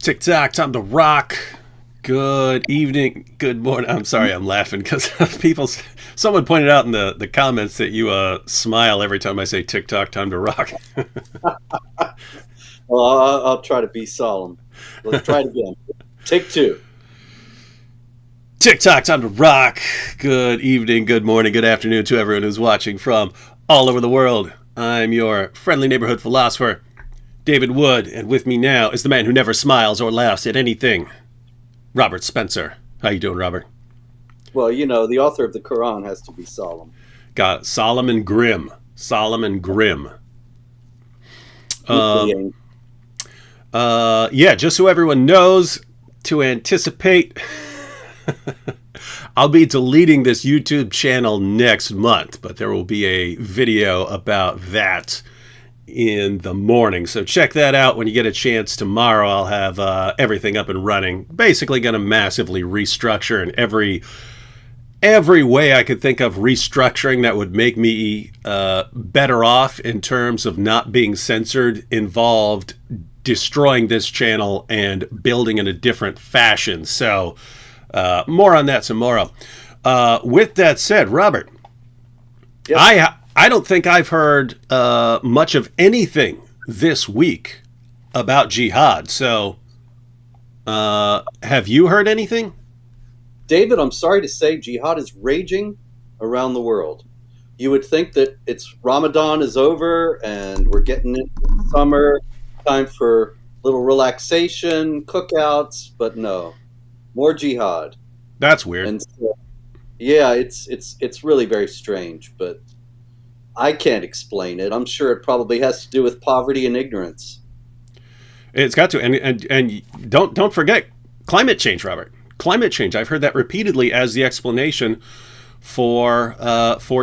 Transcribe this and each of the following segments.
TikTok, time to rock. Good evening, good morning. I'm sorry, I'm laughing because someone pointed out in the comments that you smile every time I say TikTok, time to rock. Well, I'll try to be solemn. Let's try it again. Take two. TikTok, time to rock. Good evening, good morning, good afternoon to everyone who's watching from all over the world. I'm your friendly neighborhood philosopher, David Wood, and with me now is the man who never smiles or laughs at anything, Robert Spencer. How you doing, Robert? Well, the author of the Quran has to be solemn. Got Solomon Grimm. Solomon Grimm. Deeply angry. Yeah, just so everyone knows, to anticipate, I'll be deleting this YouTube channel next month, but there will be a video about that in the morning. So check that out when you get a chance tomorrow. I'll have everything up and running. Basically going to massively restructure in every way I could think of restructuring that would make me better off in terms of not being censored involved destroying this channel and building in a different fashion. So more on that tomorrow. With that said, Robert, Yes. I don't think I've heard much of anything this week about Jihad. So have you heard anything? David, I'm sorry to say jihad is raging around the world. You would think that it's Ramadan is over and we're getting into summer, time for little relaxation, cookouts, but no. More jihad. That's weird. And so, yeah, it's really very strange, but I can't explain it. I'm sure it probably has to do with poverty and ignorance. It's got to, and don't forget climate change, Robert. Climate change. I've heard that repeatedly as the explanation for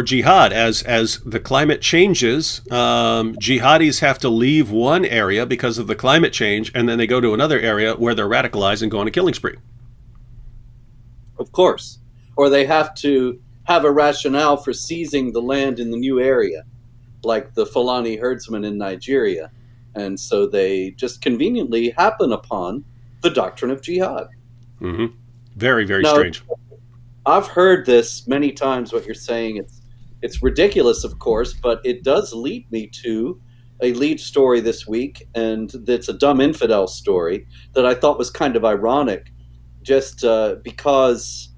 jihad. As the climate changes, jihadis have to leave one area because of the climate change, and then they go to another area where they're radicalized and go on a killing spree. Of course. Or they have to have a rationale for seizing the land in the new area, like the Fulani herdsmen in Nigeria. And so they just conveniently happen upon the doctrine of jihad. Mm-hmm. Very, very Now, strange. I've heard this many times, what you're saying. It's ridiculous, of course, but it does lead me to a lead story this week, and it's a dumb infidel story that I thought was kind of ironic, just because,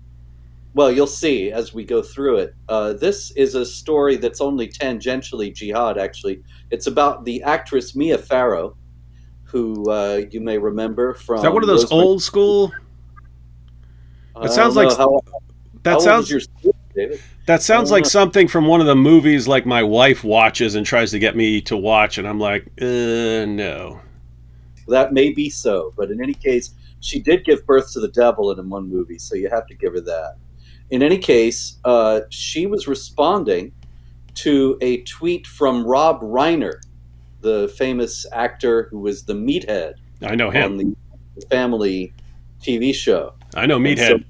well, you'll see as we go through it. This is a story that's only tangentially jihad, actually. It's about the actress Mia Farrow, who you may remember from... Is that one of those old school? It sounds like that how sounds old is your school, David? that sounds like something from one of the movies like my wife watches and tries to get me to watch, and I'm like, no. That may be so, but in any case, she did give birth to the devil in one movie, so you have to give her that. In any case, she was responding to a tweet from Rob Reiner, the famous actor who was the meathead I know on him. the Family TV show. I know And so Meathead.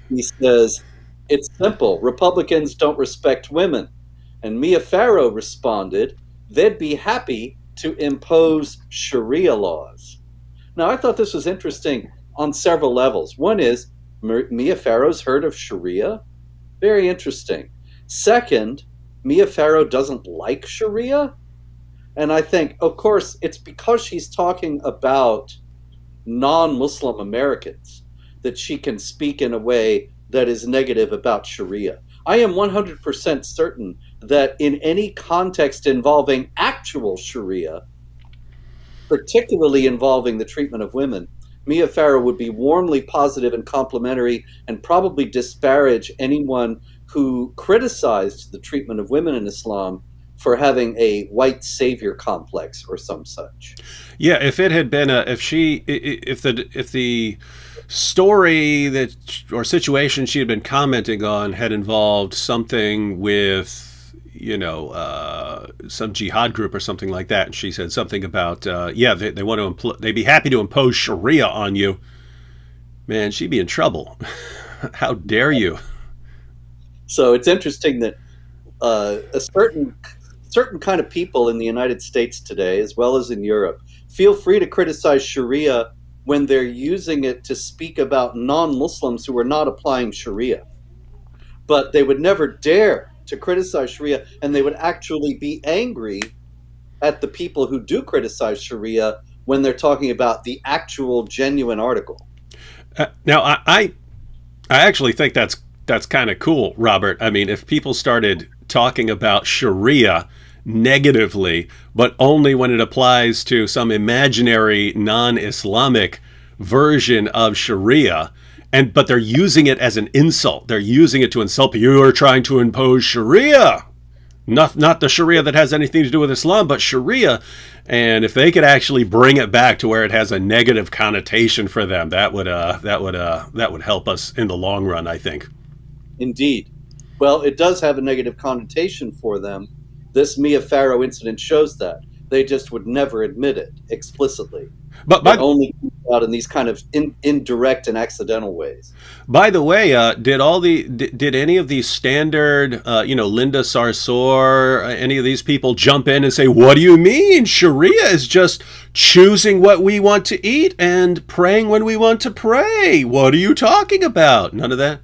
he says, "It's simple. Republicans don't respect women." And Mia Farrow responded, "They'd be happy to impose Sharia laws." Now, I thought this was interesting on several levels. One is Mia Farrow's heard of Sharia. Very interesting. Second, Mia Farrow doesn't like Sharia. And I think, of course, it's because she's talking about non-Muslim Americans that she can speak in a way that is negative about Sharia. I am 100% certain that in any context involving actual Sharia, particularly involving the treatment of women, Mia Farrow would be warmly positive and complimentary and probably disparage anyone who criticized the treatment of women in Islam for having a white savior complex or some such. Yeah, if it had been if the story that or situation she had been commenting on had involved something with some jihad group or something like that, and she said something about they want to they'd be happy to impose Sharia on you, man, she'd be in trouble. How dare you? So it's interesting that a certain kind of people in the United States today, as well as in Europe, feel free to criticize Sharia when they're using it to speak about non-Muslims who are not applying Sharia. But they would never dare to criticize Sharia, and they would actually be angry at the people who do criticize Sharia when they're talking about the actual genuine article. Now, I actually think that's kind of cool, Robert. I mean, if people started talking about Sharia negatively, but only when it applies to some imaginary non-Islamic version of Sharia, but they're using it as an insult. They're using it to insult people. You are trying to impose Sharia. Not the Sharia that has anything to do with Islam, but Sharia. And if they could actually bring it back to where it has a negative connotation for them, that would help us in the long run, I think. Indeed. Well, it does have a negative connotation for them. This Mia Farrow incident shows that. They just would never admit it explicitly. But It only comes out in these kind of indirect and accidental ways. by the way, did any of these standard, Linda Sarsour, any of these people jump in and say, "What do you mean? Sharia is just choosing what we want to eat and praying when we want to pray. What are you talking about?" None of that.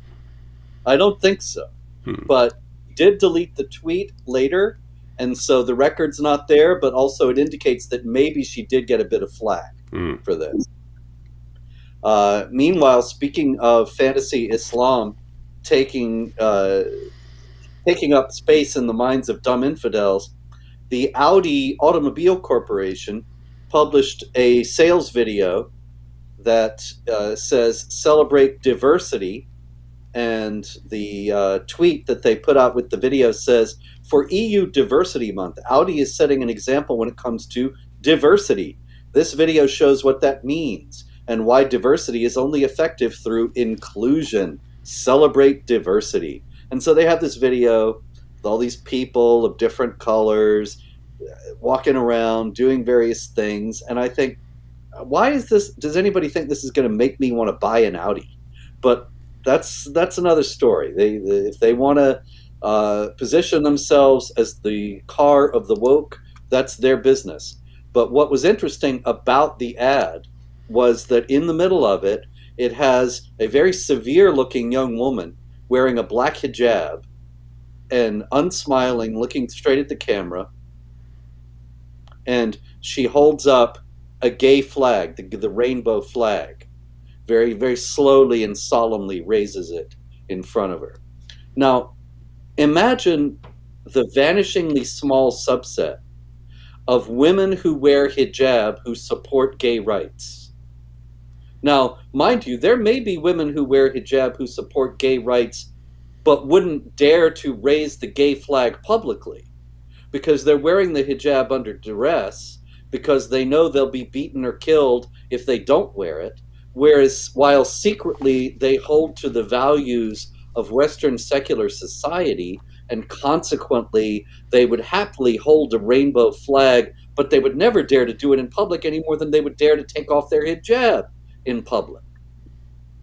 I don't think so. But did delete the tweet later, and so the record's not there, but also it indicates that maybe she did get a bit of flack for this. Meanwhile, speaking of fantasy Islam taking up space in the minds of dumb infidels, the Audi Automobile Corporation published a sales video that says "Celebrate Diversity," and the tweet that they put out with the video says, "For EU Diversity Month, Audi is setting an example when it comes to diversity. This video shows what that means and why diversity is only effective through inclusion. Celebrate diversity." And so they have this video with all these people of different colors walking around doing various things, and I think, why is this? Does anybody think this is going to make me want to buy an Audi? But that's another story. If they want to position themselves as the car of the woke, that's their business. But what was interesting about the ad was that in the middle of it, it has a very severe-looking young woman wearing a black hijab and unsmiling, looking straight at the camera, and she holds up a gay flag, the rainbow flag. Very, very slowly and solemnly raises it in front of her. Now, imagine the vanishingly small subset of women who wear hijab who support gay rights. Now, mind you, there may be women who wear hijab who support gay rights but wouldn't dare to raise the gay flag publicly because they're wearing the hijab under duress because they know they'll be beaten or killed if they don't wear it. Whereas while secretly they hold to the values of Western secular society, and consequently they would happily hold a rainbow flag, but they would never dare to do it in public any more than they would dare to take off their hijab in public.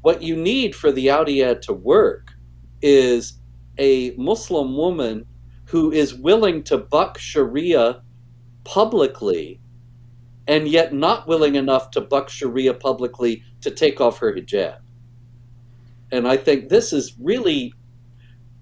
What you need for the Audi ad to work is a Muslim woman who is willing to buck Sharia publicly and yet not willing enough to buck Sharia publicly to take off her hijab. And I think this is really,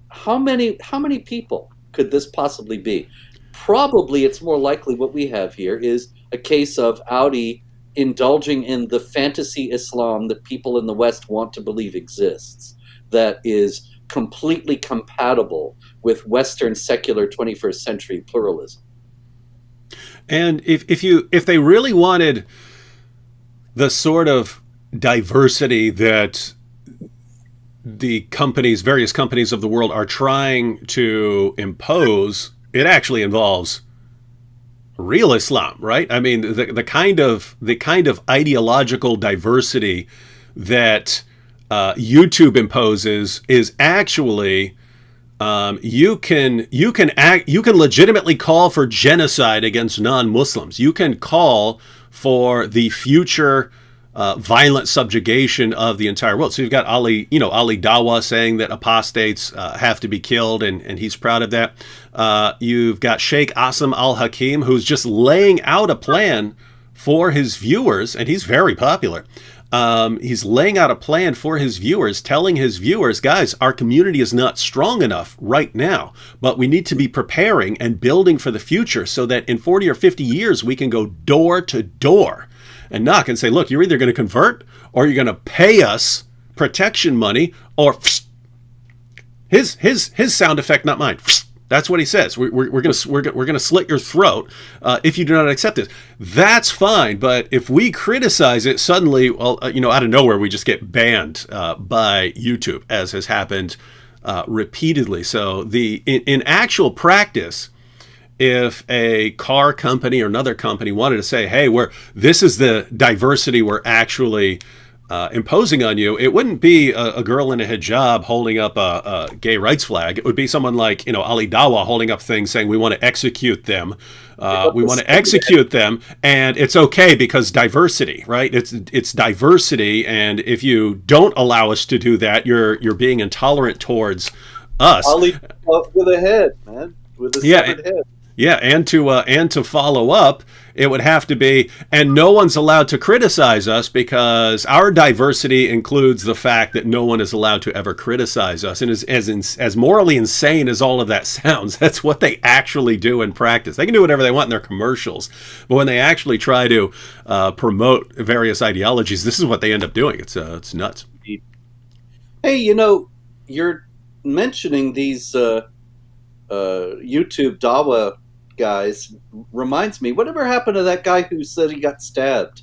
how many people could this possibly be? Probably it's more likely what we have here is a case of Audi indulging in the fantasy Islam that people in the West want to believe exists, that is completely compatible with Western secular 21st century pluralism. And if they really wanted the sort of diversity that the various companies of the world are trying to impose, it actually involves real Islam, right? I mean, the kind of ideological diversity that YouTube imposes is actually you can legitimately call for genocide against non-Muslims. You can call for the future violent subjugation of the entire world. So you've got Ali Dawa saying that apostates have to be killed, and he's proud of that. You've got Sheikh Asim al-Hakim, who's just laying out a plan for his viewers, and he's very popular. He's laying out a plan for his viewers, telling his viewers, guys, our community is not strong enough right now, but we need to be preparing and building for the future so that in 40 or 50 years, we can go door to door and knock and say, look, you're either going to convert or you're going to pay us protection money, or his sound effect, not mine. That's what he says. We're gonna slit your throat if you do not accept this. That's fine, but if we criticize it, suddenly, well, out of nowhere, we just get banned by YouTube, as has happened repeatedly. So in actual practice, if a car company or another company wanted to say, "Hey, this is the diversity we're actually imposing on you," it wouldn't be a girl in a hijab holding up a gay rights flag. It would be someone like, Ali Dawa holding up things saying, we want to execute them. We want to execute them, and it's okay because diversity, right? It's diversity, and if you don't allow us to do that, you're being intolerant towards us. Ali with a head, man, with a severed head. Yeah, and to follow up, it would have to be, and no one's allowed to criticize us because our diversity includes the fact that no one is allowed to ever criticize us. And as morally insane as all of that sounds, that's what they actually do in practice. They can do whatever they want in their commercials, but when they actually try to promote various ideologies, this is what they end up doing. It's nuts. Hey, you're mentioning these YouTube Dawa guys. Reminds me, whatever happened to that guy who said he got stabbed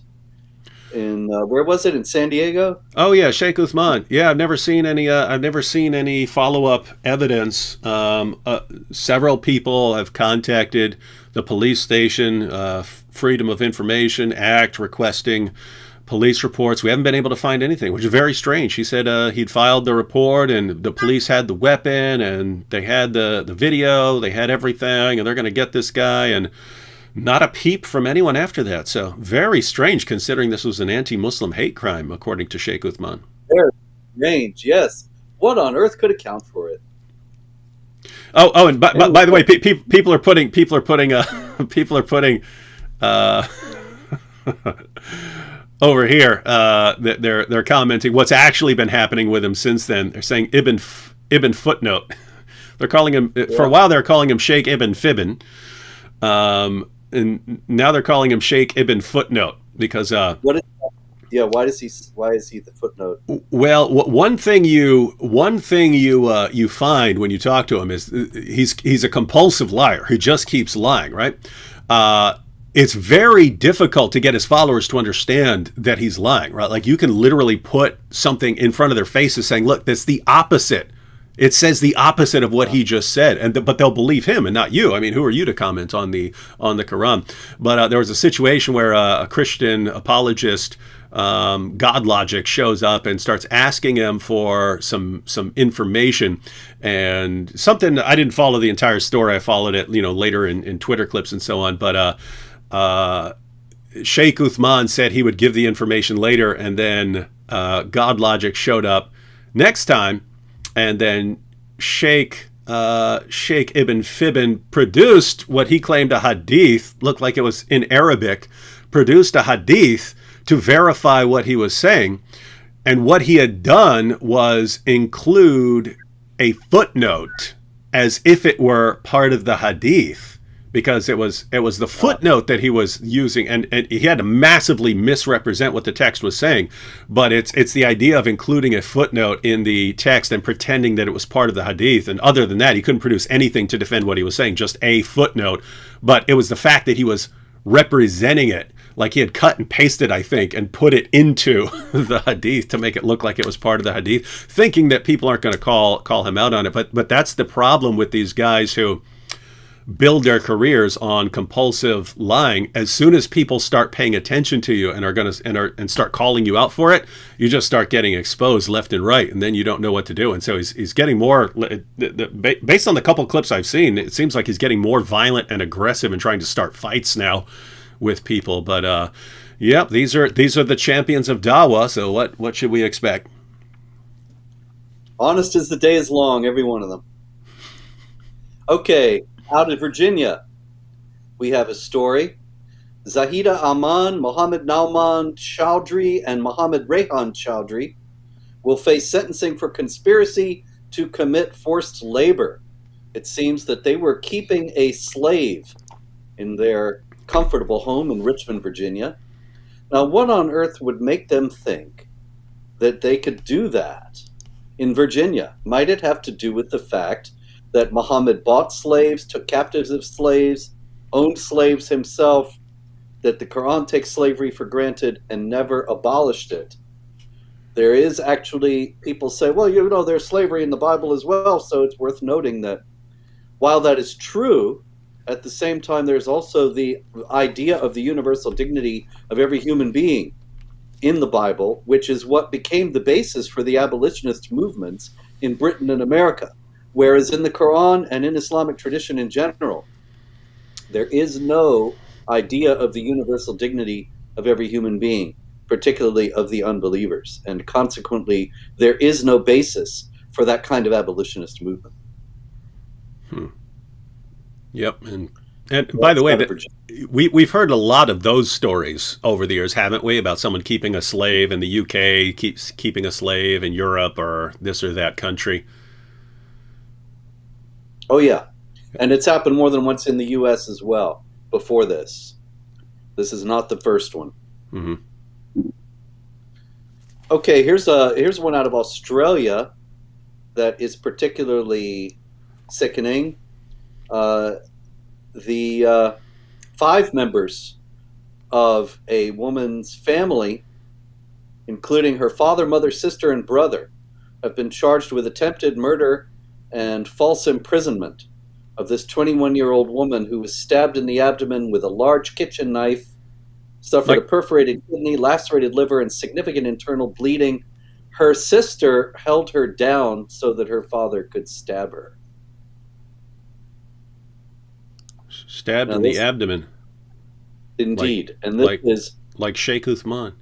in where was it, in San Diego? Oh yeah, Sheikh Uthman. Yeah, I've never seen any follow-up evidence. Several people have contacted the police station, Freedom of Information Act, requesting police reports. We haven't been able to find anything, which is very strange. He said he'd filed the report, and the police had the weapon, and they had the video, they had everything, and they're going to get this guy, and not a peep from anyone after that. So very strange, considering this was an anti-Muslim hate crime, according to Sheikh Uthman. Very strange, yes. What on earth could account for it? Oh, and by the way, people are putting over here, they're commenting what's actually been happening with him since then. They're saying Ibn Footnote. They're calling him, for a while they're calling him Sheikh Ibn Fibbin, and now they're calling him Sheikh Ibn Footnote because why is he the footnote? Well, one thing you find when you talk to him is he's a compulsive liar who just keeps lying, right? It's very difficult to get his followers to understand that he's lying, right? Like, you can literally put something in front of their faces saying, look, that's the opposite. It says the opposite of what he just said, but they'll believe him and not you. I mean, who are you to comment on the Quran? But there was a situation where a Christian apologist, God Logic, shows up and starts asking him for some information, and something. I didn't follow the entire story. I followed it, later in Twitter clips and so on. But Sheikh Uthman said he would give the information later, and then God Logic showed up next time, and then Sheikh Ibn Fibbin produced what he claimed a hadith, looked like it was in Arabic, produced a hadith to verify what he was saying. And what he had done was include a footnote as if it were part of the hadith, because it was the footnote that he was using, and he had to massively misrepresent what the text was saying. But it's the idea of including a footnote in the text and pretending that it was part of the hadith. And other than that, he couldn't produce anything to defend what he was saying, just a footnote. But it was the fact that he was representing it, like he had cut and pasted, I think, and put it into the hadith to make it look like it was part of the hadith, thinking that people aren't going to call him out on it. But that's the problem with these guys who build their careers on compulsive lying. As soon as people start paying attention to you and and start calling you out for it, you just start getting exposed left and right, and then you don't know what to do. And so he's getting more, based on the couple clips I've seen, it seems like he's getting more violent and aggressive and trying to start fights now with people. But yep, these are the champions of Dawa. So what should we expect? Honest as the day is long, every one of them. Okay. Out of Virginia, we have a story Zahida Aman, Mohammed Nauman Chowdhury, and Mohammed Rehan Chowdhury will face sentencing for conspiracy to commit forced labor. It seems that they were keeping a slave in their comfortable home in Richmond, Virginia. Now, what on earth would make them think that they could do that in Virginia? Might it have to do with the fact that Muhammad bought slaves, took captives of slaves, owned slaves himself, that the Quran takes slavery for granted and never abolished it? There is actually, people say, well, there's slavery in the Bible as well, so it's worth noting that while that is true, at the same time, there's also the idea of the universal dignity of every human being in the Bible, which is what became the basis for the abolitionist movements in Britain and America. Whereas in the Quran and in Islamic tradition in general, there is no idea of the universal dignity of every human being, particularly of the unbelievers. And consequently, there is no basis for that kind of abolitionist movement. Yep, and by the way, we've heard a lot of those stories over the years, haven't we? About someone keeping a slave in the UK, keeps keeping a slave in Europe or this or that country. Oh yeah, and it's happened more than once in the U.S. as well. Before this, this is not the first one. Mm-hmm. Okay, here's one out of Australia that is particularly sickening. The 5 members of a woman's family, including her father, mother, sister, and brother, have been charged with attempted murder and false imprisonment of this 21-year-old woman who was stabbed in the abdomen with a large kitchen knife, suffered a perforated kidney, lacerated liver, and significant internal bleeding. Her sister held her down so that her father could stab her. Stabbed in the abdomen. Indeed. And this is like Sheikh Uthman.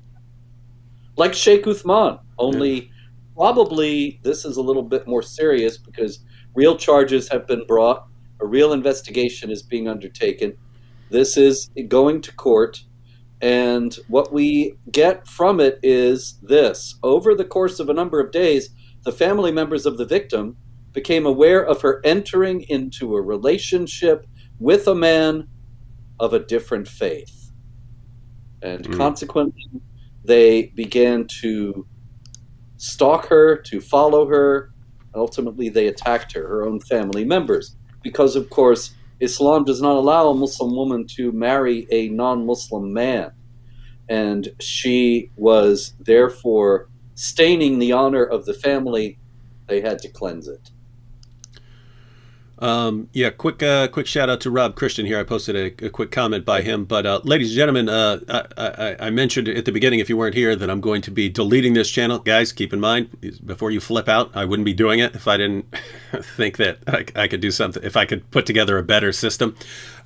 Like Sheikh Uthman, only probably this is a little bit more serious because real charges have been brought. A real investigation is being undertaken. This is going to court. And what we get from it is this. Over the course of a number of days, the family members of the victim became aware of her entering into a relationship with a man of a different faith. And consequently, they began to stalk her, to follow her. Ultimately, they attacked her own family members. Because, of course, Islam does not allow a Muslim woman to marry a non-Muslim man. And she was therefore staining the honor of the family. They had to cleanse it. Quick shout out to Rob Christian here. I posted a quick comment by him. But ladies and gentlemen, I mentioned at the beginning, if you weren't here, that I'm going to be deleting this channel. Guys, keep in mind, before you flip out, I wouldn't be doing it if I didn't think that I could do something, if I could put together a better system.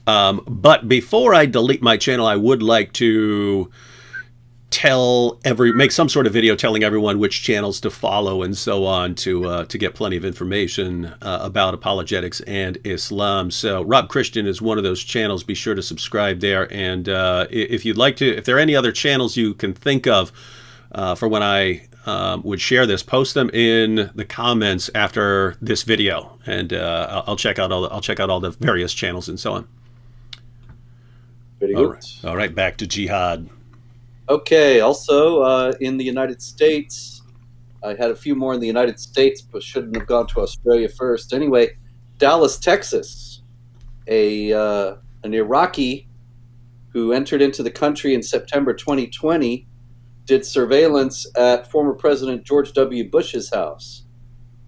But before I delete my channel, I would like to make some sort of video telling everyone which channels to follow and so on to get plenty of information about apologetics and Islam. So Rob Christian is one of those channels. Be sure to subscribe there. And if you'd like to, if there are any other channels you can think of for when I would share this, post them in the comments after this video, and I'll check out all the various channels and so on. Very good. All right, back to Jihad. Okay, also in the United States, I had a few more in the United States, but shouldn't have gone to Australia first. Anyway, Dallas, Texas, an Iraqi who entered into the country in September 2020 did surveillance at former President George W. Bush's house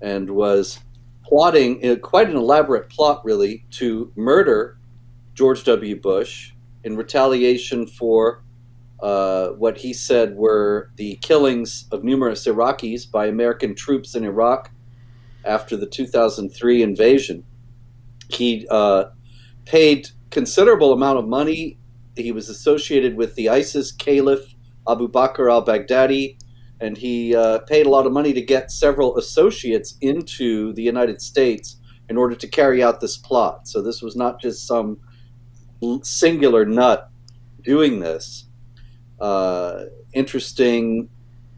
and was plotting, quite an elaborate plot really, to murder George W. Bush in retaliation for what he said were the killings of numerous Iraqis by American troops in Iraq after the 2003 invasion. He paid considerable amount of money. He was associated with the ISIS Caliph Abu Bakr al-Baghdadi, and he paid a lot of money to get several associates into the United States in order to carry out this plot. So this was not just some singular nut doing this. Interesting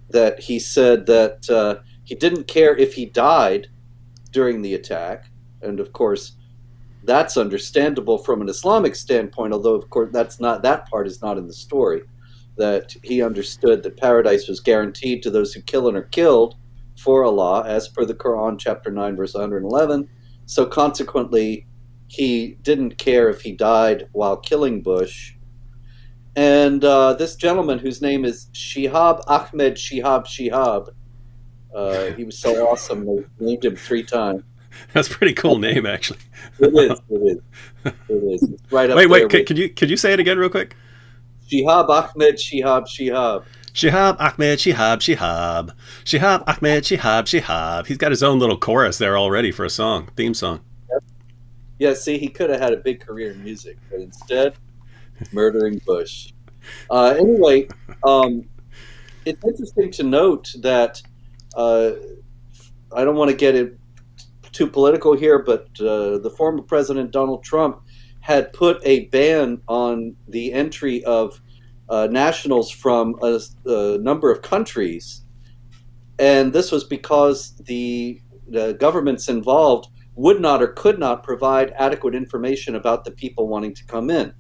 that he said that he didn't care if he died during the attack, and of course that's understandable from an Islamic standpoint, although of course that part is not in the story, that he understood that paradise was guaranteed to those who kill and are killed for Allah, as per the Quran, chapter 9, verse 111. So consequently, he didn't care if he died while killing Bush. And this gentleman, whose name is Shihab Ahmed Shihab, he was so awesome, they named him 3 times. That's a pretty cool name, actually. It is. It's right up wait, there. Could you say it again real quick? Shihab Ahmed Shihab. Shihab Ahmed Shihab. Shihab Ahmed Shihab. He's got his own little chorus there already for a theme song. Yeah, see, he could have had a big career in music, but instead, murdering Bush. Anyway, it's interesting to note that I don't want to get it too political here, but the former President Donald Trump had put a ban on the entry of nationals from a number of countries, and this was because the governments involved would not or could not provide adequate information about the people wanting to come in.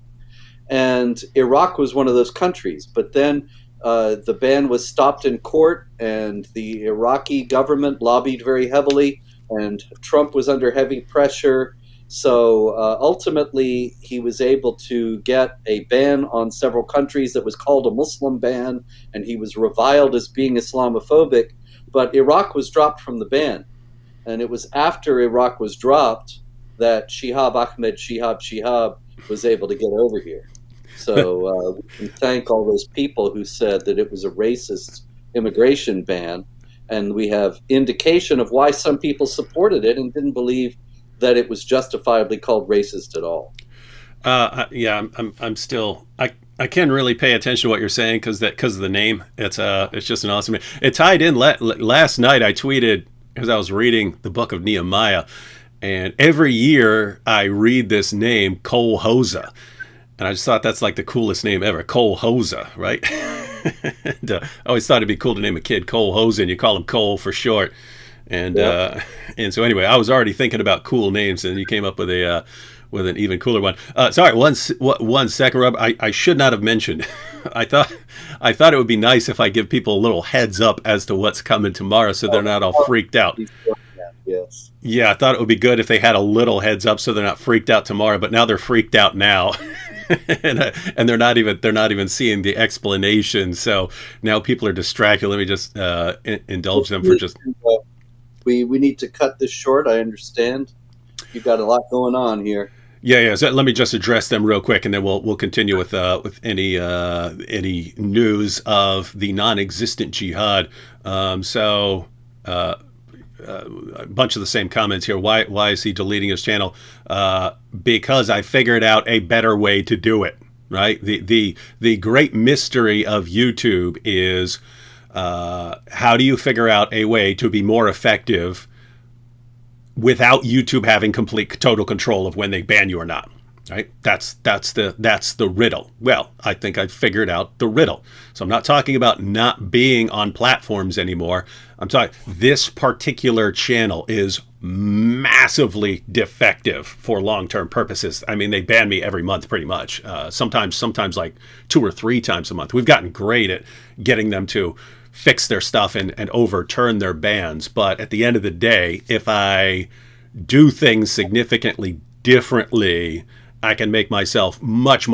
And Iraq was one of those countries, but then the ban was stopped in court, and the Iraqi government lobbied very heavily, and Trump was under heavy pressure. So ultimately, he was able to get a ban on several countries that was called a Muslim ban, and he was reviled as being Islamophobic. But Iraq was dropped from the ban. And it was after Iraq was dropped that Shihab Ahmed Shihab was able to get over here. So we can thank all those people who said that it was a racist immigration ban. And we have indication of why some people supported it and didn't believe that it was justifiably called racist at all. Yeah, I'm still I can't really pay attention to what you're saying because of the name. It's just an awesome name. It tied in last night. I tweeted because I was reading the book of Nehemiah, and every year I read this name Kol Hoza, and I just thought that's like the coolest name ever, Kol Hoza, right? And, I always thought it'd be cool to name a kid Kol Hoza, and you call him Cole for short. And Yeah. And so anyway, I was already thinking about cool names, and you came up with an even cooler one. Sorry, one second, Rob. I should not have mentioned. I thought it would be nice if I give people a little heads up as to what's coming tomorrow, so they're not all freaked out. Yes. Yeah, I thought it would be good if they had a little heads up, so they're not freaked out tomorrow. But now they're freaked out now. And they're not even seeing the explanation. So now people are distracted. Let me just indulge them for just. We need to cut this short. I understand. You've got a lot going on here. Yeah. So let me just address them real quick, and then we'll continue with any news of the non-existent jihad. A bunch of the same comments here. Why is he deleting his channel? Because I figured out a better way to do it. Right. The great mystery of YouTube is how do you figure out a way to be more effective without YouTube having complete total control of when they ban you or not. Right? That's the riddle. Well, I think I've figured out the riddle. So I'm not talking about not being on platforms anymore. I'm talking this particular channel is massively defective for long-term purposes. I mean, they ban me every month pretty much. Sometimes like 2 or 3 times a month. We've gotten great at getting them to fix their stuff and overturn their bans. But at the end of the day, if I do things significantly differently, I can make myself much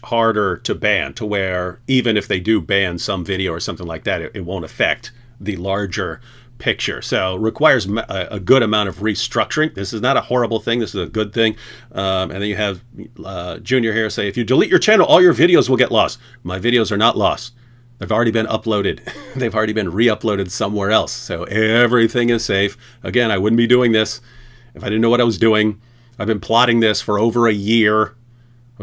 harder to ban, to where even if they do ban some video or something like that, it won't affect the larger picture. So it requires a good amount of restructuring. This is not a horrible thing. This is a good thing. And then you have Junior here say, if you delete your channel, all your videos will get lost. My videos are not lost. They've already been uploaded. They've already been re-uploaded somewhere else. So everything is safe. Again, I wouldn't be doing this if I didn't know what I was doing. I've been plotting this for over a year.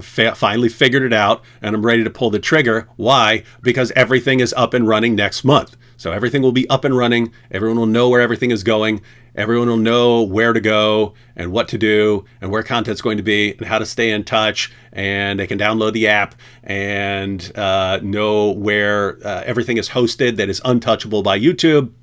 Finally figured it out, and I'm ready to pull the trigger. Why? Because everything is up and running next month. So everything will be up and running. Everyone will know where everything is going. Everyone will know where to go and what to do and where content's going to be and how to stay in touch. And they can download the app and know where everything is hosted that is untouchable by YouTube.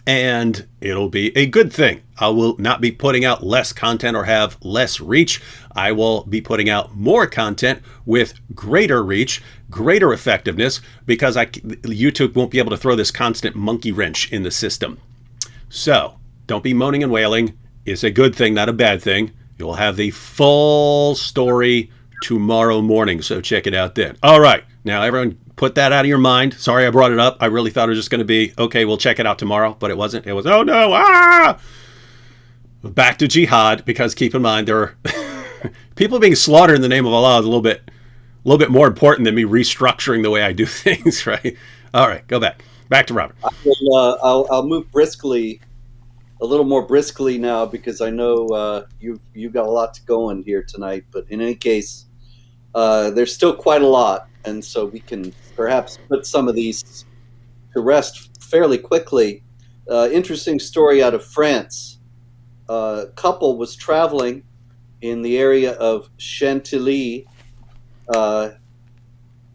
And it'll be a good thing. I will not be putting out less content or have less reach. I will be putting out more content with greater reach, greater effectiveness, because YouTube won't be able to throw this constant monkey wrench in the system. So don't be moaning and wailing. It's a good thing, not a bad thing. You'll have the full story tomorrow morning, so check it out then. All right, now everyone put that out of your mind. Sorry I brought it up. I really thought it was just going to be, okay, we'll check it out tomorrow, but it wasn't. It was, oh no, Back to Jihad, because keep in mind, there are people being slaughtered in the name of Allah is a little bit more important than me restructuring the way I do things, right? All right, go back. Back to Robert. I'll move briskly, a little more briskly now, because I know you've got a lot to go on here tonight. But in any case, there's still quite a lot, and so we can perhaps put some of these to rest fairly quickly. Interesting story out of France. A couple was traveling in the area of Chantilly, where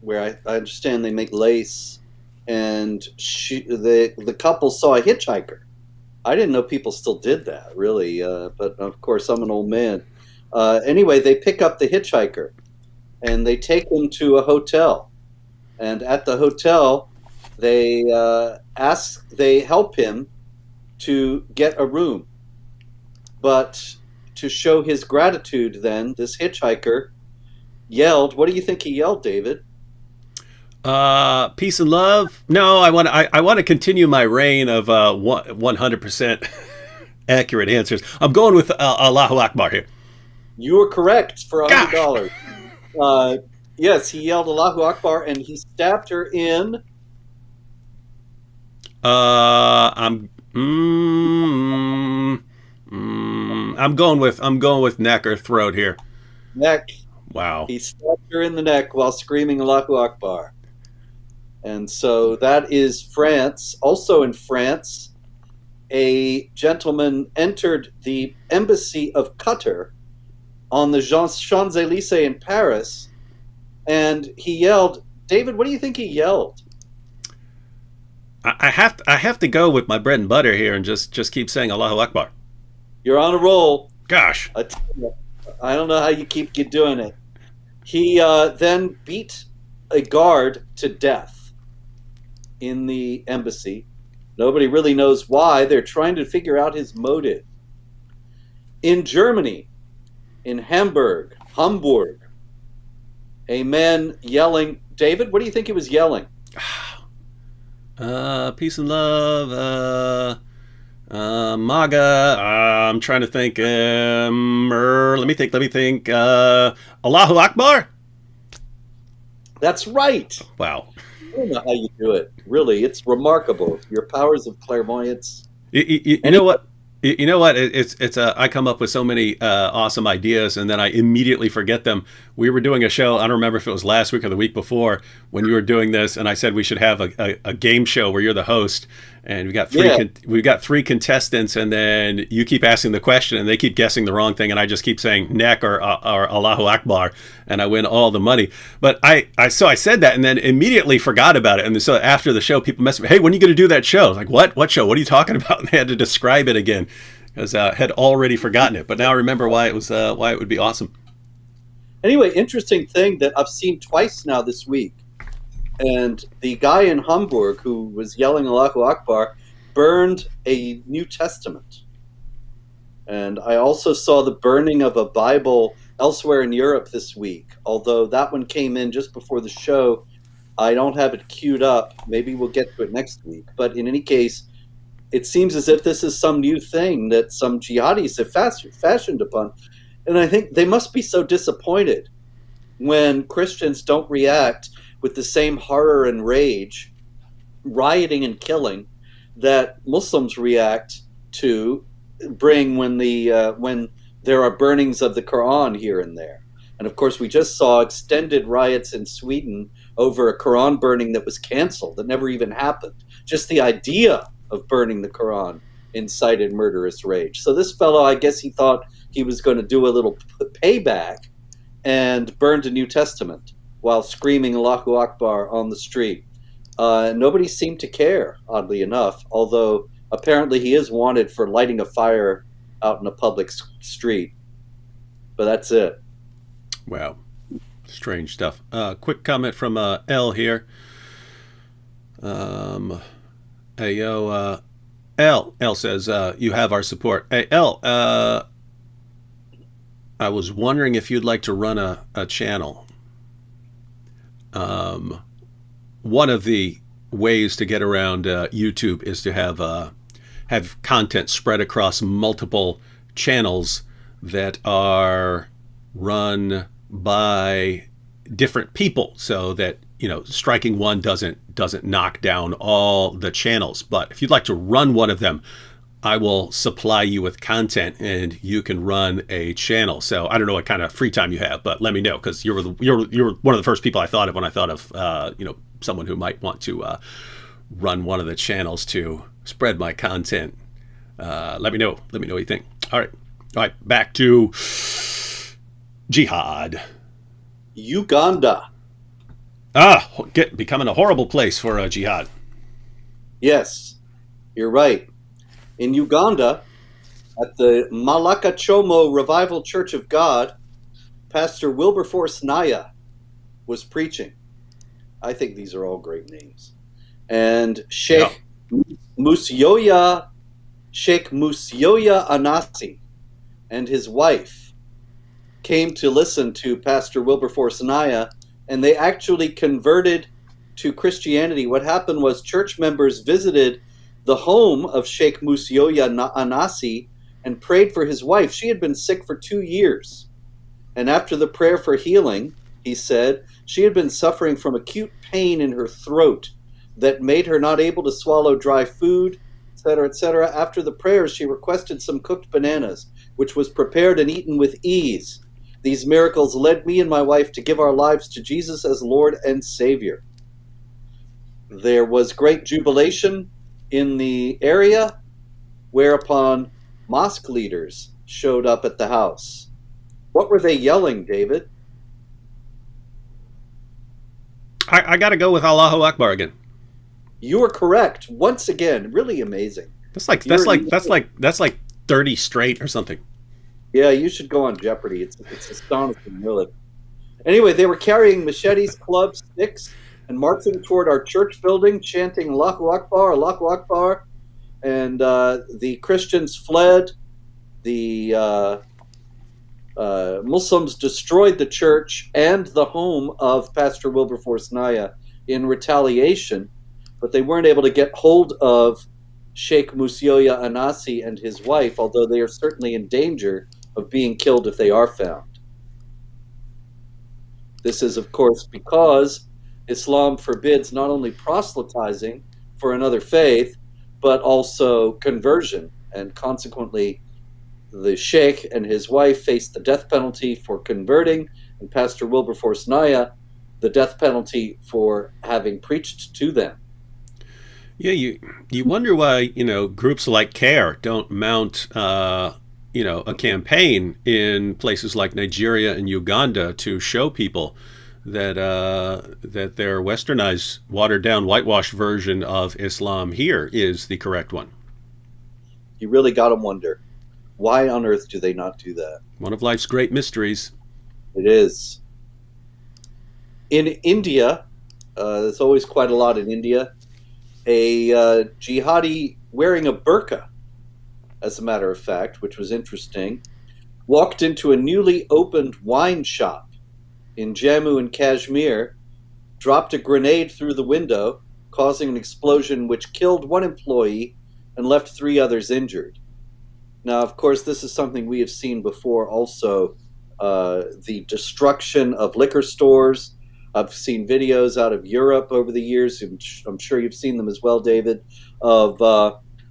I understand they make lace, and the couple saw a hitchhiker. I didn't know people still did that, really, but of course I'm an old man. Anyway, they pick up the hitchhiker, and they take him to a hotel. And at the hotel, they help him to get a room. But to show his gratitude, then, this hitchhiker yelled, what do you think he yelled, David? Peace and love. No, I want to continue my reign of 100% accurate answers. I'm going with Allahu Akbar here. You were correct for $100. Yes, he yelled Allahu Akbar, and he stabbed her in. I'm going with neck or throat here. Neck. Wow. He stabbed her in the neck while screaming Allahu Akbar. And so that is France. Also in France, a gentleman entered the embassy of Qatar on the Champs-Élysées in Paris, and he yelled, David, what do you think he yelled? I have to go with my bread and butter here and just keep saying Allahu Akbar. You're on a roll. Gosh. I don't know how you keep doing it. He then beat a guard to death in the embassy. Nobody really knows why. They're trying to figure out his motive. In Germany, in Hamburg, a man yelling, David, what do you think he was yelling? Peace and love, MAGA. I'm trying to think. Let me think. Allahu Akbar. That's right. Wow. I don't know how you do it. Really, it's remarkable. Your powers of clairvoyance. You know what? You know what? It's I come up with so many awesome ideas, and then I immediately forget them. We were doing a show. I don't remember if it was last week or the week before when you were doing this, and I said we should have a game show where you're the host, and we've got three contestants, and then you keep asking the question, and they keep guessing the wrong thing, and I just keep saying neck or Allahu Akbar, and I win all the money. But I said that, and then immediately forgot about it, and so after the show, people messaged me, hey, when are you going to do that show? I was like, what show? What are you talking about? And they had to describe it again because I had already forgotten it, but now I remember why it would be awesome. Anyway, interesting thing that I've seen twice now this week. And the guy in Hamburg who was yelling Allahu Akbar burned a New Testament. And I also saw the burning of a Bible elsewhere in Europe this week, although that one came in just before the show. I don't have it queued up. Maybe we'll get to it next week. But in any case, it seems as if this is some new thing that some jihadis have fashioned upon. And I think they must be so disappointed when Christians don't react with the same horror and rage, rioting and killing, that Muslims react to bring when there are burnings of the Quran here and there. And of course, we just saw extended riots in Sweden over a Quran burning that was canceled, that never even happened. Just the idea of burning the Quran incited murderous rage. So this fellow, I guess he thought he was going to do a little payback and burned a New Testament while screaming Allahu Akbar on the street. Nobody seemed to care, oddly enough, although apparently he is wanted for lighting a fire out in a public street. But that's it. Wow. Strange stuff. Quick comment from L here. Hey, yo, L says, you have our support. Hey, L, I was wondering if you'd like to run a channel. One of the ways to get around YouTube is to have content spread across multiple channels that are run by different people, so that striking one doesn't knock down all the channels. But if you'd like to run one of them, I will supply you with content and you can run a channel. So I don't know what kind of free time you have, but let me know, because you're one of the first people I thought of when I thought of someone who might want to run one of the channels to spread my content. Let me know what you think. All right, back to Jihad. Uganda. Becoming a horrible place for jihad. Yes, you're right. In Uganda, at the Malakachomo Revival Church of God, Pastor Wilberforce Naya was preaching. I think these are all great names. And Sheikh Musyoya Anasi and his wife came to listen to Pastor Wilberforce Naya, and they actually converted to Christianity. What happened was church members visited the home of Sheikh Musyoya Anasi and prayed for his wife. She had been sick for 2 years. And after the prayer for healing, he said, she had been suffering from acute pain in her throat that made her not able to swallow dry food, etc., etc. After the prayers, she requested some cooked bananas, which was prepared and eaten with ease. These miracles led me and my wife to give our lives to Jesus as Lord and Savior. There was great jubilation in the area, whereupon mosque leaders showed up at the house. What were they yelling, David? I got to go with Allahu Akbar again. You are correct. Once again, really amazing. That's like 30 straight or something. Yeah, you should go on Jeopardy. It's astonishing, really. Anyway, they were carrying machetes, clubs, sticks, and marching toward our church building, chanting Allahu Akbar, Allahu Akbar. And the Christians fled. The Muslims destroyed the church and the home of Pastor Wilberforce Naya in retaliation, but they weren't able to get hold of Sheikh Musyoya Anasi and his wife, although they are certainly in danger of being killed if they are found. This is, of course, because Islam forbids not only proselytizing for another faith, but also conversion, and consequently the sheikh and his wife faced the death penalty for converting, and Pastor Wilberforce Naya the death penalty for having preached to them. Yeah, you wonder why groups like CARE don't mount a campaign in places like Nigeria and Uganda to show people that their westernized, watered down, whitewashed version of Islam here is the correct one. You really got to wonder, why on earth do they not do that? One of life's great mysteries. It is. In India, there's always quite a lot in India, a jihadi wearing a burqa, as a matter of fact, which was interesting, walked into a newly opened wine shop in Jammu and Kashmir, dropped a grenade through the window, causing an explosion which killed one employee and left 3 others injured. Now, of course, this is something we have seen before also, the destruction of liquor stores. I've seen videos out of Europe over the years, I'm sure you've seen them as well, David, of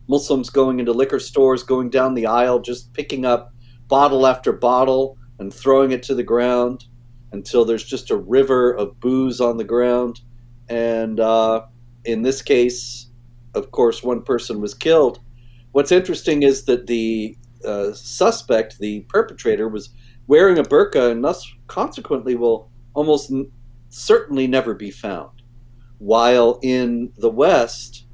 Muslims going into liquor stores, going down the aisle, just picking up bottle after bottle and throwing it to the ground. until there's just a river of booze on the ground. And in this case, of course, one person was killed. What's interesting is that the suspect, the perpetrator, was wearing a burqa and thus consequently will almost certainly never be found. While in the West,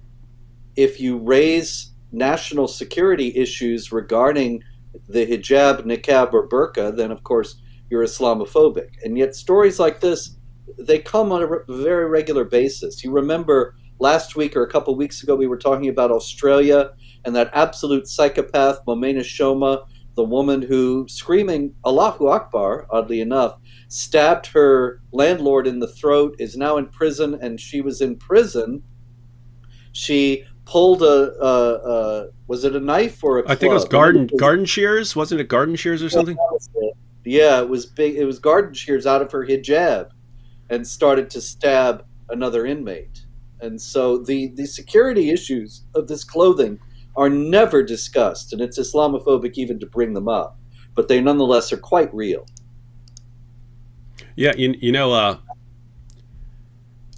if you raise national security issues regarding the hijab, niqab, or burqa, then of course you're Islamophobic. And yet stories like this, they come on a very regular basis. You remember last week or a couple of weeks ago, we were talking about Australia and that absolute psychopath, Momena Shoma, the woman who, screaming Allahu Akbar, oddly enough, stabbed her landlord in the throat, is now in prison, and she was in prison. She pulled was it a knife or a club? I think it was garden shears. Wasn't it garden shears or something? Yeah, it was big. It was garden shears out of her hijab, and started to stab another inmate. And so the security issues of this clothing are never discussed, and it's Islamophobic even to bring them up, but they nonetheless are quite real. Yeah,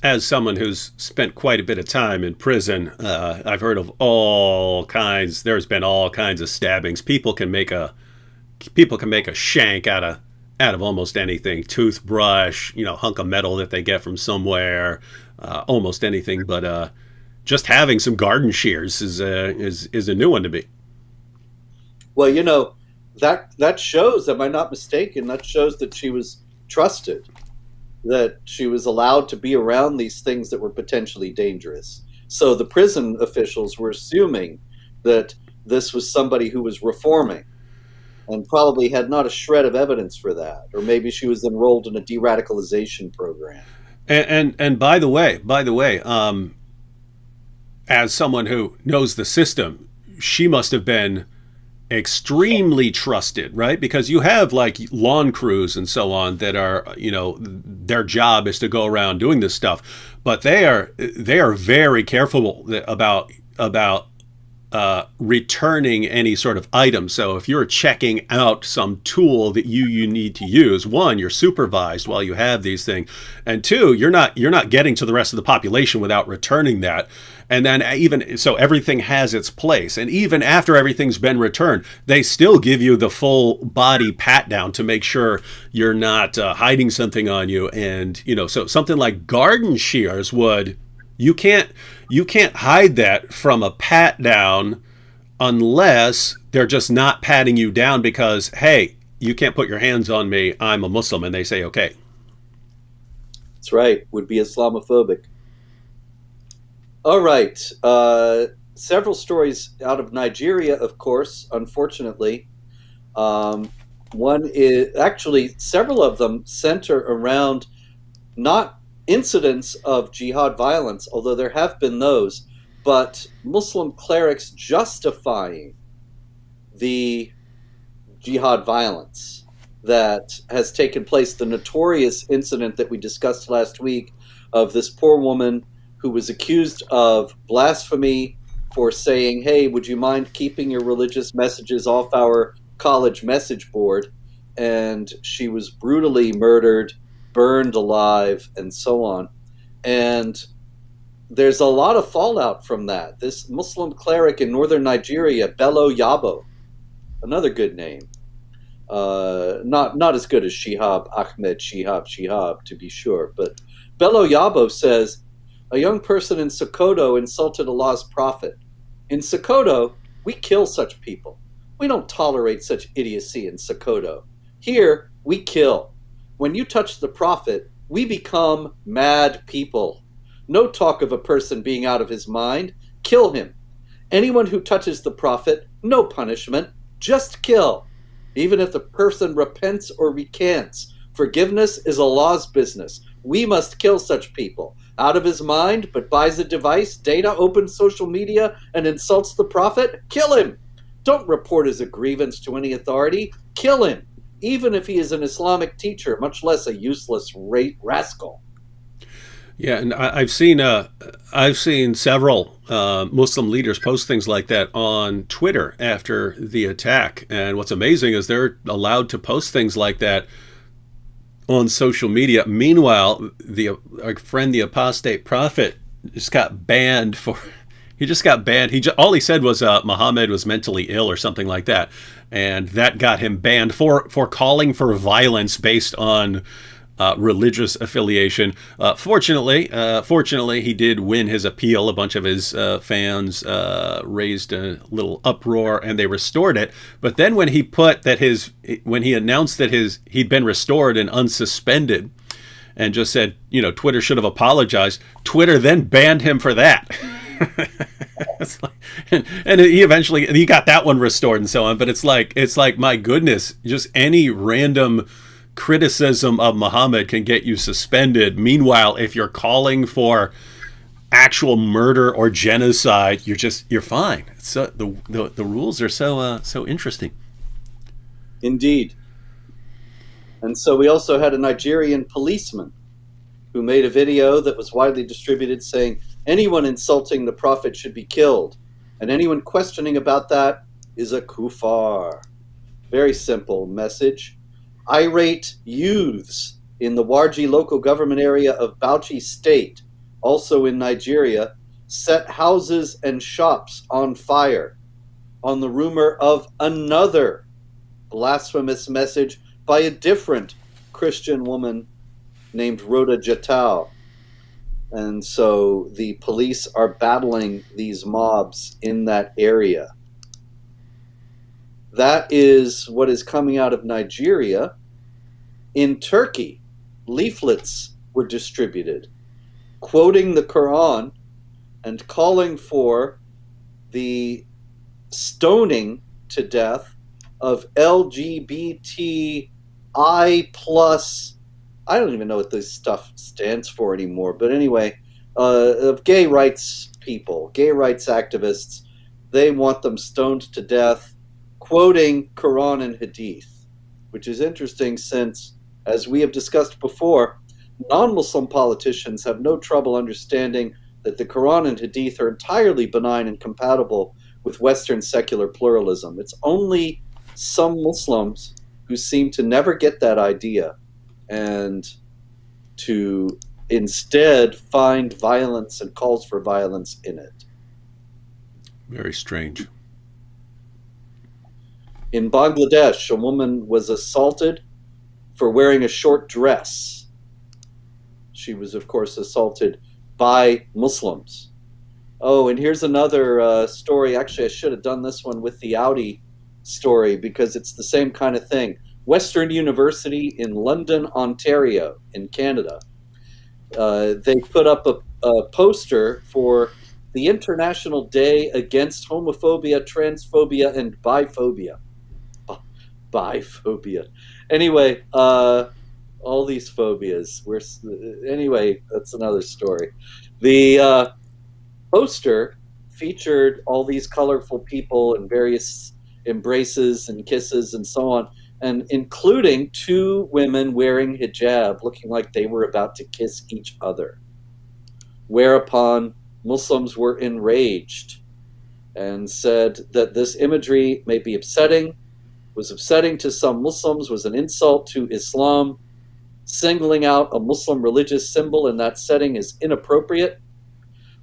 as someone who's spent quite a bit of time in prison, I've heard of all kinds. There's been all kinds of stabbings. People can make a shank out of almost anything. Toothbrush, hunk of metal that they get from somewhere, almost anything. But just having some garden shears is a new one to me. Well, that shows, am I not mistaken, that shows that she was trusted, that she was allowed to be around these things that were potentially dangerous. So the prison officials were assuming that this was somebody who was reforming and probably had not a shred of evidence for that. Or maybe she was enrolled in a de-radicalization program. And by the way, as someone who knows the system, she must have been extremely trusted, right? Because you have like lawn crews and so on that are, their job is to go around doing this stuff, but they are very careful about returning any sort of item. So if you're checking out some tool that you need to use, one, you're supervised while you have these things, and two, you're not getting to the rest of the population without returning that. And then even so, everything has its place, and even after everything's been returned, they still give you the full body pat down to make sure you're not hiding something on you. And so something like garden shears you can't hide that from a pat down unless they're just not patting you down because, hey, you can't put your hands on me, I'm a Muslim, and they say okay. That's right, would be Islamophobic. All right, several stories out of Nigeria, of course, unfortunately. One is actually, several of them center around not incidents of jihad violence, although there have been those, but Muslim clerics justifying the jihad violence that has taken place. The notorious incident that we discussed last week of this poor woman who was accused of blasphemy for saying, hey, would you mind keeping your religious messages off our college message board? And she was brutally murdered, burned alive, and so on. And there's a lot of fallout from that. This Muslim cleric in northern Nigeria, Bello Yabo, another good name, not as good as Shihab, Ahmed Shihab, to be sure, but Bello Yabo says, a young person in Sokoto insulted Allah's prophet. In Sokoto, we kill such people. We don't tolerate such idiocy in Sokoto. Here, we kill. When you touch the prophet, we become mad people. No talk of a person being out of his mind. Kill him. Anyone who touches the prophet, no punishment, just kill. Even if the person repents or recants, forgiveness is Allah's business. We must kill such people. Out of his mind, but buys a device, data, opens social media, and insults the prophet, kill him. Don't report as a grievance to any authority. Kill him, even if he is an Islamic teacher, much less a useless rascal. Yeah, and I've seen several Muslim leaders post things like that on Twitter after the attack. And what's amazing is they're allowed to post things like that on social media. Meanwhile, our friend, the apostate prophet, just got banned for. He just got banned. All he said was Muhammad was mentally ill or something like that, and that got him banned for calling for violence based on religious affiliation. Fortunately, he did win his appeal. A bunch of his fans raised a little uproar, and they restored it. But then when he announced that he'd been restored and unsuspended, and just said, Twitter should have apologized, Twitter then banned him for that. And he got that one restored and so on. But it's like, my goodness, just any random criticism of Muhammad can get you suspended. Meanwhile, if you're calling for actual murder or genocide, you're fine. So the rules are so interesting. Indeed. And so we also had a Nigerian policeman who made a video that was widely distributed saying anyone insulting the Prophet should be killed, and anyone questioning about that is a kuffar. Very simple message. Irate youths in the Warji local government area of Bauchi State, also in Nigeria, set houses and shops on fire on the rumor of another blasphemous message by a different Christian woman named Rhoda Jatau. And so the police are battling these mobs in that area. That is what is coming out of Nigeria. In Turkey, leaflets were distributed quoting the Quran and calling for the stoning to death of LGBTI plus, I don't even know what this stuff stands for anymore, but anyway, of gay rights people, gay rights activists. They want them stoned to death, quoting Quran and Hadith, which is interesting since, as we have discussed before, non-Muslim politicians have no trouble understanding that the Quran and Hadith are entirely benign and compatible with Western secular pluralism. It's only some Muslims who seem to never get that idea and to instead find violence and calls for violence in it. Very strange. In Bangladesh, a woman was assaulted for wearing a short dress. She was, of course, assaulted by Muslims. Oh, and here's another story. Actually, I should have done this one with the Audi story because it's the same kind of thing. Western University in London, Ontario, in Canada. They put up a poster for the International Day Against Homophobia, Transphobia, and Biphobia. Biphobia. Anyway, all these phobias. Anyway, that's another story. The poster featured all these colorful people and various embraces and kisses and so on, and including two women wearing hijab looking like they were about to kiss each other. Whereupon Muslims were enraged and said that this imagery may be upsetting, was upsetting to some Muslims, was an insult to Islam. Singling out a Muslim religious symbol in that setting is inappropriate.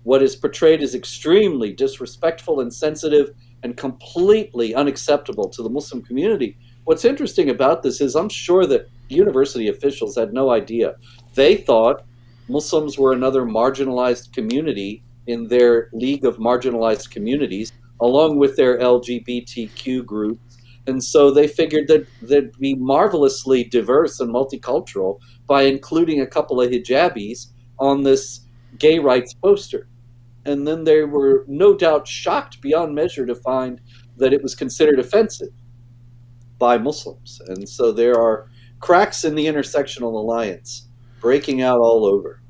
What is portrayed is extremely disrespectful, insensitive, and completely unacceptable to the Muslim community. What's interesting about this is I'm sure that university officials had no idea. They thought Muslims were another marginalized community in their league of marginalized communities, along with their LGBTQ groups. And so they figured that they'd be marvelously diverse and multicultural by including a couple of hijabis on this gay rights poster. And then they were no doubt shocked beyond measure to find that it was considered offensive by Muslims. And so there are cracks in the intersectional alliance breaking out all over.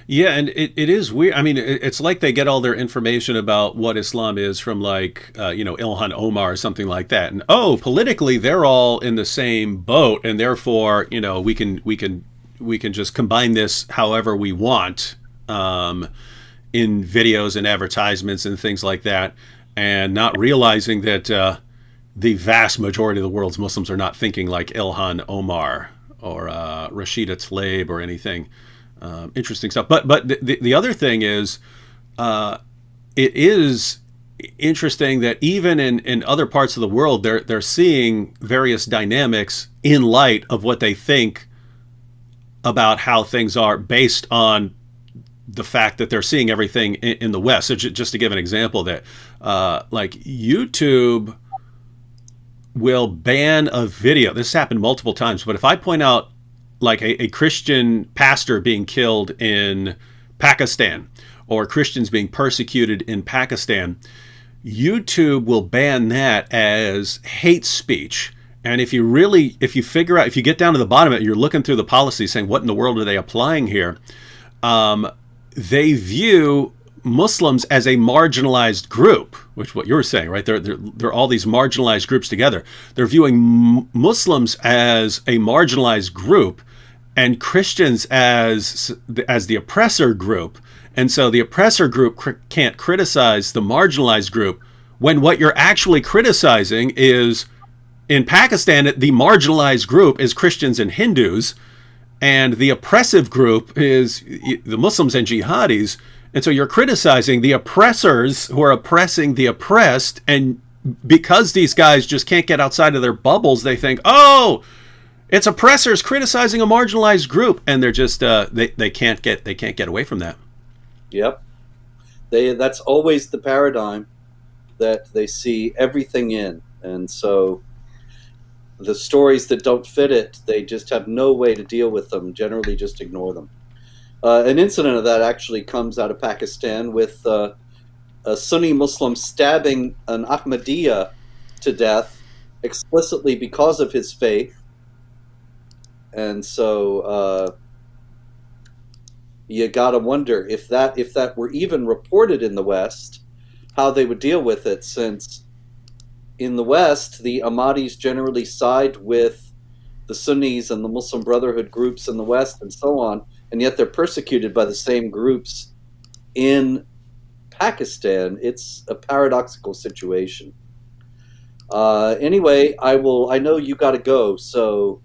Yeah, and it is weird. I mean, it's like they get all their information about what Islam is from Ilhan Omar or something like that. And politically they're all in the same boat, and therefore, we can just combine this however we want in videos and advertisements and things like that, and not realizing that the vast majority of the world's Muslims are not thinking like Ilhan Omar or Rashida Tlaib or anything. Interesting stuff. But the other thing is, it is interesting that even in other parts of the world, they're seeing various dynamics in light of what they think about how things are based on the fact that they're seeing everything in the West. So just to give an example, that like YouTube will ban a video. This happened multiple times, but if I point out like a Christian pastor being killed in Pakistan or Christians being persecuted in Pakistan, YouTube will ban that as hate speech. And if you figure out, if you get down to the bottom of it, you're looking through the policy saying, what in the world are they applying here? They view Muslims as a marginalized group, which is what you were saying, right? They're all these marginalized groups together. They're viewing Muslims as a marginalized group and Christians as the oppressor group. And so the oppressor group can't criticize the marginalized group, when what you're actually criticizing is, in Pakistan, the marginalized group is Christians and Hindus, and the oppressive group is the Muslims and jihadis. And so you're criticizing the oppressors who are oppressing the oppressed, and because these guys just can't get outside of their bubbles, they think, oh, it's oppressors criticizing a marginalized group, and they're just they can't get away from that. Yep. That's always the paradigm that they see everything in. And so the stories that don't fit it, they just have no way to deal with them, generally just ignore them. An incident of that actually comes out of Pakistan with a Sunni Muslim stabbing an Ahmadiyya to death explicitly because of his faith. And so you gotta wonder if that were even reported in the West, how they would deal with it, since in the West the Ahmadis generally side with the Sunnis and the Muslim Brotherhood groups in the West and so on, and yet they're persecuted by the same groups in Pakistan. It's a paradoxical situation. Anyway, I know you got to go, so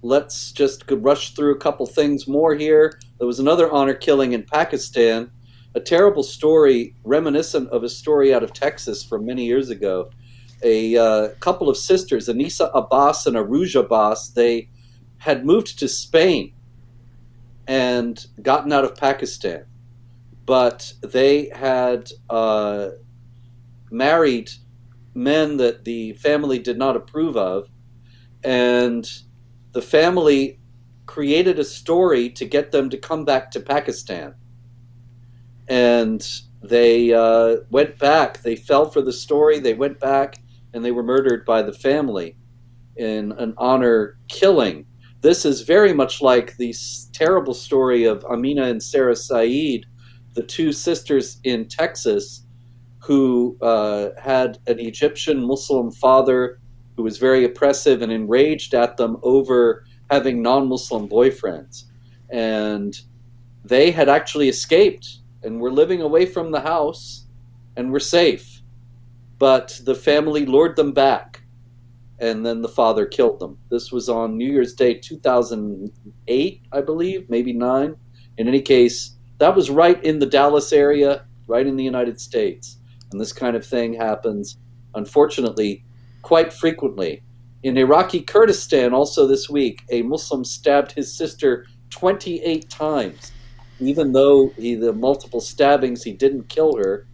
let's just rush through a couple things more here. There was another honor killing in Pakistan, a terrible story reminiscent of a story out of Texas from many years ago. A couple of sisters, Anisa Abbas and Aruj Abbas, they had moved to Spain and gotten out of Pakistan, but they had married men that the family did not approve of, and the family created a story to get them to come back to Pakistan. And they went back. They fell for the story. They went back, and they were murdered by the family in an honor killing. This is very much like the terrible story of Amina and Sarah Saeed, the two sisters in Texas who had an Egyptian Muslim father who was very oppressive and enraged at them over having non-Muslim boyfriends. And they had actually escaped and were living away from the house and were safe. But the family lured them back, and then the father killed them. This was on New Year's Day 2008, I believe, maybe 9. In any case, that was right in the Dallas area, right in the United States. And this kind of thing happens, unfortunately, quite frequently. In Iraqi Kurdistan, also this week, a Muslim stabbed his sister 28 times. Even though the multiple stabbings, he didn't kill her.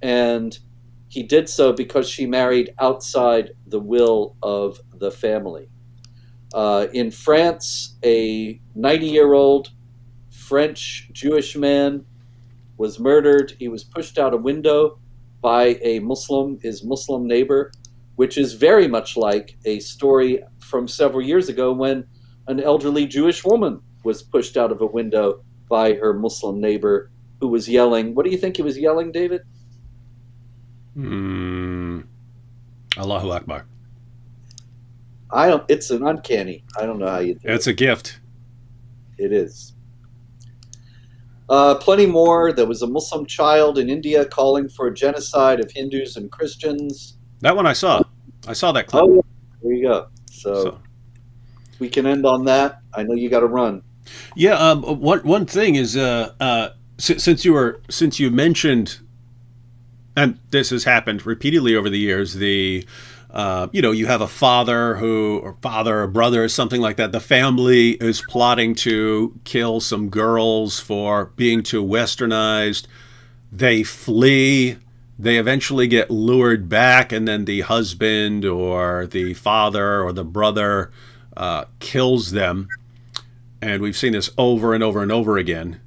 And he did so because she married outside the will of the family. In France, a 90-year-old French Jewish man was murdered. He was pushed out a window by a Muslim, his Muslim neighbor, which is very much like a story from several years ago when an elderly Jewish woman was pushed out of a window by her Muslim neighbor who was yelling. What do you think he was yelling, David? Allahu Akbar. It's an uncanny. I don't know how you do it. It's a gift. It is. Plenty more. There was a Muslim child in India calling for a genocide of Hindus and Christians. That one I saw. I saw that clip. Oh, there you go. So we can end on that. I know you got to run. Yeah. One thing is, since you mentioned, and this has happened repeatedly over the years, you have a father or father or brother or something like that. The family is plotting to kill some girls for being too westernized. They flee. They eventually get lured back, and then the husband or the father or the brother kills them. And we've seen this over and over and over again.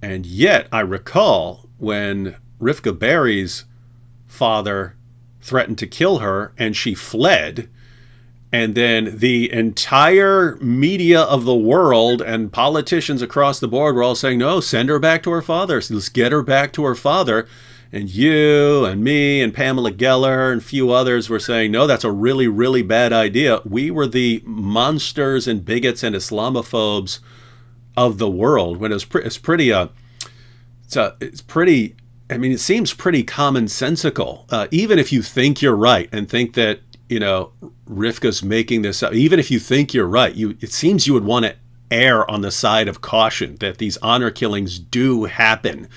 And yet, I recall when Rivka Berry's father threatened to kill her and she fled, and then the entire media of the world and politicians across the board were all saying, no, send her back to her father. Let's get her back to her father. And you and me and Pamela Geller and a few others were saying, no, that's a really, really bad idea. We were the monsters and bigots and Islamophobes of the world. When it's pretty, I mean, it seems pretty commonsensical. Even if you think you're right and think that, Rivka's making this up, even if you think you're right, it seems you would want to err on the side of caution that these honor killings do happen.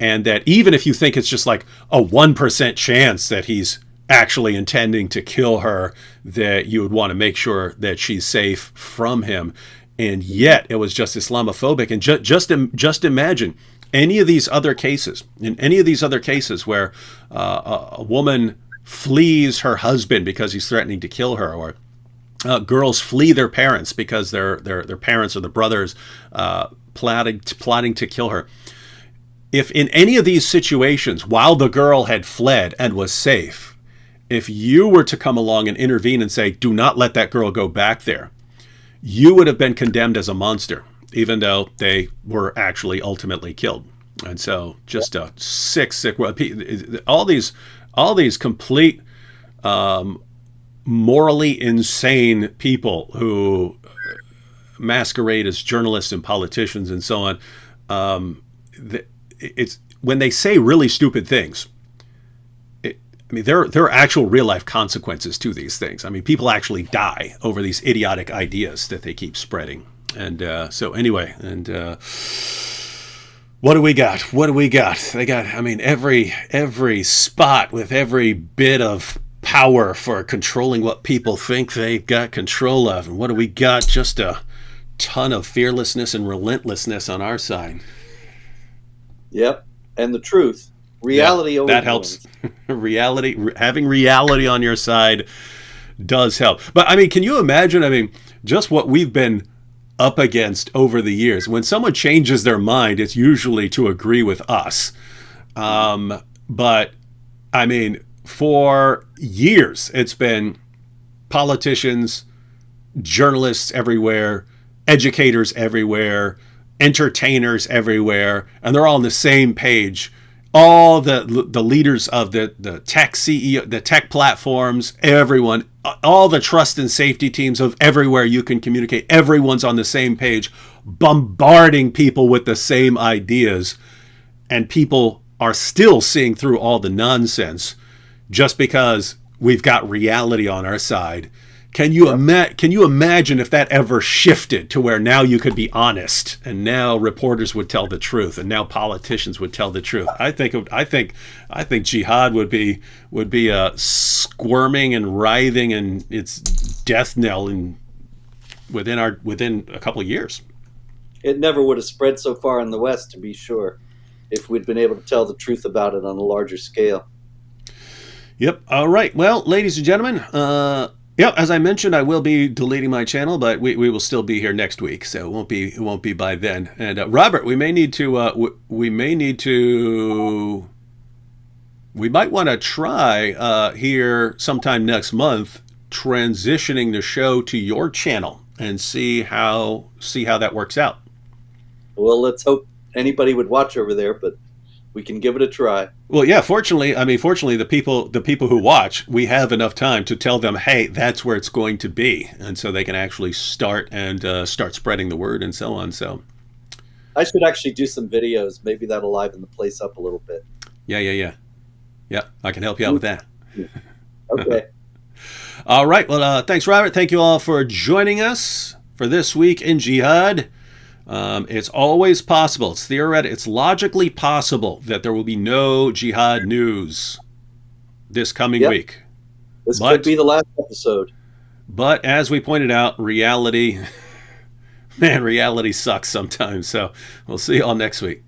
And that even if you think it's just like a 1% chance that he's actually intending to kill her, that you would want to make sure that she's safe from him. And yet it was just Islamophobic. And just imagine any of these other cases, where a woman flees her husband because he's threatening to kill her, or girls flee their parents because their parents or the brothers plotting to kill her. If in any of these situations, while the girl had fled and was safe, if you were to come along and intervene and say, do not let that girl go back there, you would have been condemned as a monster, even though they were actually ultimately killed. And so just a sick, all these complete, morally insane people who masquerade as journalists and politicians and so on. It's when they say really stupid things. There are actual real life consequences to these things. I mean, people actually die over these idiotic ideas that they keep spreading. And so anyway, and what do we got? They got, every spot with every bit of power for controlling what people think they got control of. And what do we got? Just a ton of fearlessness and relentlessness on our side. Yep. And the truth. Reality always that helps. Having reality on your side does help. But can you imagine, just what we've been up against over the years? When someone changes their mind, it's usually to agree with us. But for years, it's been politicians, journalists everywhere, educators everywhere, entertainers everywhere, and they're all on the same page. All the leaders of the tech CEO, the tech platforms, everyone, all the trust and safety teams of everywhere you can communicate, everyone's on the same page, bombarding people with the same ideas, and people are still seeing through all the nonsense just because we've got reality on our side. Can you imagine if that ever shifted to where now you could be honest, and now reporters would tell the truth, and now politicians would tell the truth? I think Jihad would be squirming and writhing in its death knell within a couple of years. It never would have spread so far in the West, to be sure, if we'd been able to tell the truth about it on a larger scale. Yep. All right. Well, ladies and gentlemen, as I mentioned, I will be deleting my channel, but we will still be here next week, so it won't be by then. And Robert, we might want to try here sometime next month transitioning the show to your channel and see how that works out. Well, let's hope anybody would watch over there, but we can give it a try. Well, yeah. Fortunately, the people who watch, we have enough time to tell them, hey, that's where it's going to be, and so they can actually start spreading the word and so on. So, I should actually do some videos. Maybe that'll liven the place up a little bit. Yeah. I can help you out with that. Okay. All right. Well, thanks, Robert. Thank you all for joining us for this week in Jihad. It's always possible. It's theoretical. It's logically possible that there will be no Jihad news this coming Yep. week. This could But be the last episode. but as we pointed out, reality, man, reality sucks sometimes. So we'll see you all next week.